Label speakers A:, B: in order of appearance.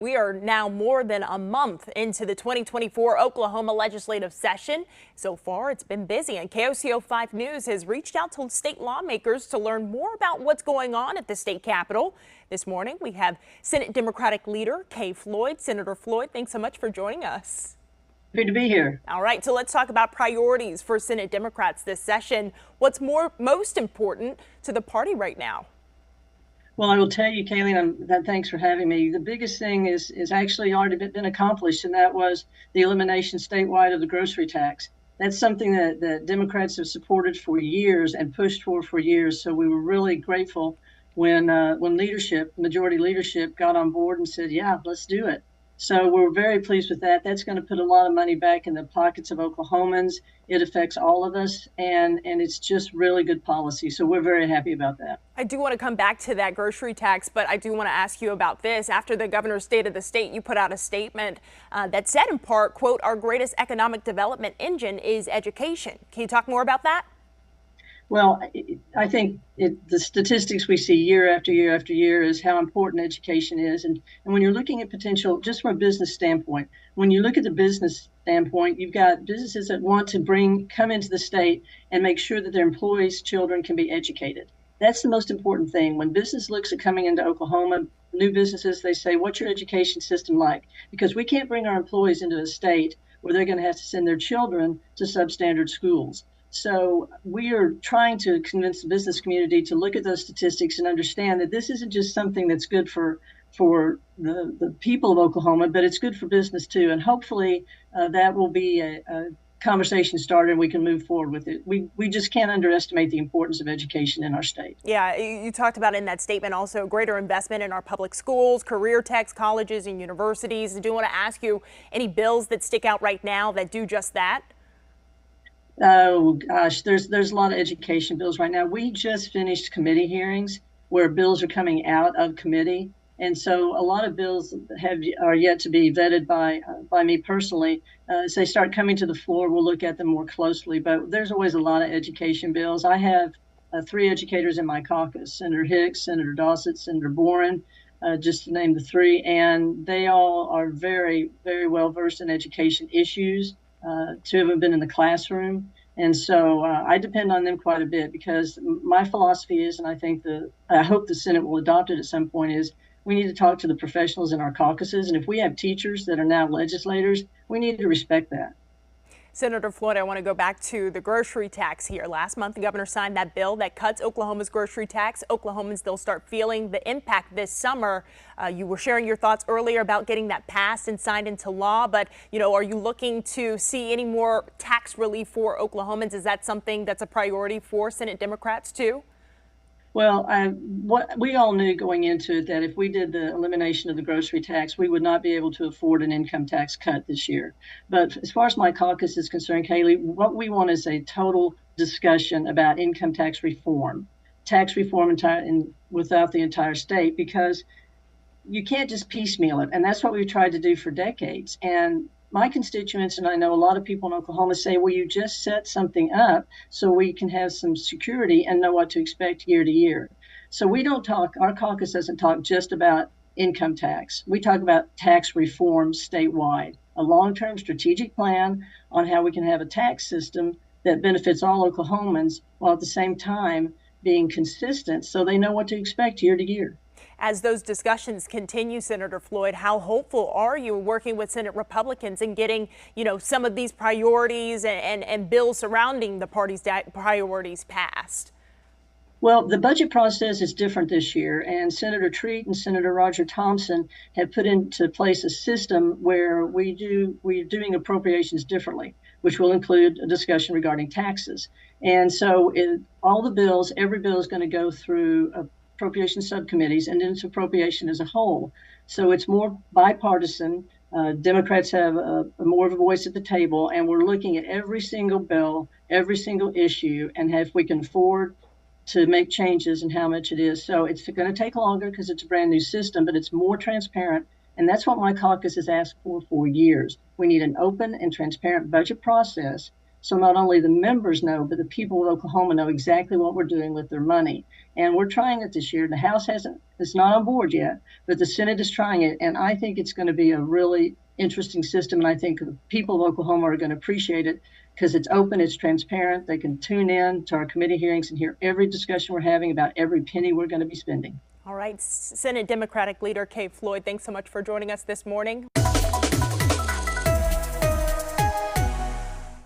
A: We are now more than a month into the 2024 Oklahoma legislative session. So far, it's been busy, and KOCO 5 News has reached out to state lawmakers to learn more about what's going on at the state capitol. This morning, we have Senate Democratic leader Kay Floyd. Senator Floyd, thanks so much for joining us.
B: Good to be here.
A: All right, so let's talk about priorities for Senate Democrats this session. What's most important to the party right now?
B: Well, I will tell you, Kaylee, thanks for having me. The biggest thing is actually already been accomplished, and that was the elimination statewide of the grocery tax. That's something that Democrats have supported for years and pushed for years. So we were really grateful when majority leadership, got on board and said, "Yeah, let's do it." So we're very pleased with that. That's going to put a lot of money back in the pockets of Oklahomans. It affects all of us, and it's just really good policy. So we're very happy about that.
A: I do want to come back to that grocery tax, but I do want to ask you about this. After the governor's state of the state, you put out a statement that said in part, quote, "Our greatest economic development engine is education." Can you talk more about that?
B: Well, I think the statistics we see year after year after year is how important education is. And when you're looking at potential, just from a business standpoint, when you look at the business standpoint, you've got businesses that want to come into the state and make sure that their employees' children can be educated. That's the most important thing. When business looks at coming into Oklahoma, new businesses, they say, "What's your education system like?" Because we can't bring our employees into a state where they're going to have to send their children to substandard schools. So we are trying to convince the business community to look at those statistics and understand that this isn't just something that's good for the people of Oklahoma, but it's good for business too. And hopefully that will be a conversation starter and we can move forward with it. We just can't underestimate the importance of education in our state.
A: Yeah, you talked about in that statement also greater investment in our public schools, career techs, colleges, and universities. I do want to ask you any bills that stick out right now that do just that?
B: Oh gosh, there's a lot of education bills right now. We just finished committee hearings where bills are coming out of committee, and so a lot of bills are yet to be vetted by me personally. As they start coming to the floor, we'll look at them more closely. But there's always a lot of education bills. I have 3 educators in my caucus: Senator Hicks, Senator Dossett, Senator Boren, just to name the 3, and they all are very, very well versed in education issues. 2 of them have been in the classroom. And so I depend on them quite a bit because my philosophy is, and I hope the Senate will adopt it at some point, is we need to talk to the professionals in our caucuses. And if we have teachers that are now legislators, we need to respect that.
A: Senator Floyd, I want to go back to the grocery tax here. Last month, the governor signed that bill that cuts Oklahoma's grocery tax. Oklahomans, they'll start feeling the impact this summer. You were sharing your thoughts earlier about getting that passed and signed into law, but, are you looking to see any more tax relief for Oklahomans? Is that something that's a priority for Senate Democrats too?
B: Well, what we all knew going into it that if we did the elimination of the grocery tax, we would not be able to afford an income tax cut this year. But as far as my caucus is concerned, Kaylee, what we want is a total discussion about income tax reform without the entire state, because you can't just piecemeal it. And that's what we've tried to do for decades. And my constituents, and I know a lot of people in Oklahoma, say, "Well, you just set something up so we can have some security and know what to expect year to year." So our caucus doesn't talk just about income tax. We talk about tax reform statewide, a long-term strategic plan on how we can have a tax system that benefits all Oklahomans while at the same time being consistent so they know what to expect year to year.
A: As those discussions continue, Senator Floyd, how hopeful are you working with Senate Republicans and getting, some of these priorities and bills surrounding the party's priorities passed?
B: Well, the budget process is different this year, and Senator Treat and Senator Roger Thompson have put into place a system where we're doing appropriations differently, which will include a discussion regarding taxes. And so all the bills, every bill is going to go through appropriation subcommittees and into appropriation as a whole. So it's more bipartisan. Democrats have more of a voice at the table, and we're looking at every single bill, every single issue, and if we can afford to make changes and how much it is. So it's going to take longer because it's a brand new system, but it's more transparent. And that's what my caucus has asked for years. We need an open and transparent budget process So not only the members know, but the people of Oklahoma know exactly what we're doing with their money. And we're trying it this year. The House it's not on board yet, but the Senate is trying it. And I think it's going to be a really interesting system. And I think the people of Oklahoma are going to appreciate it because it's open, it's transparent. They can tune in to our committee hearings and hear every discussion we're having about every penny we're going to be spending.
A: All right, Senate Democratic Leader Kay Floyd, thanks so much for joining us this morning.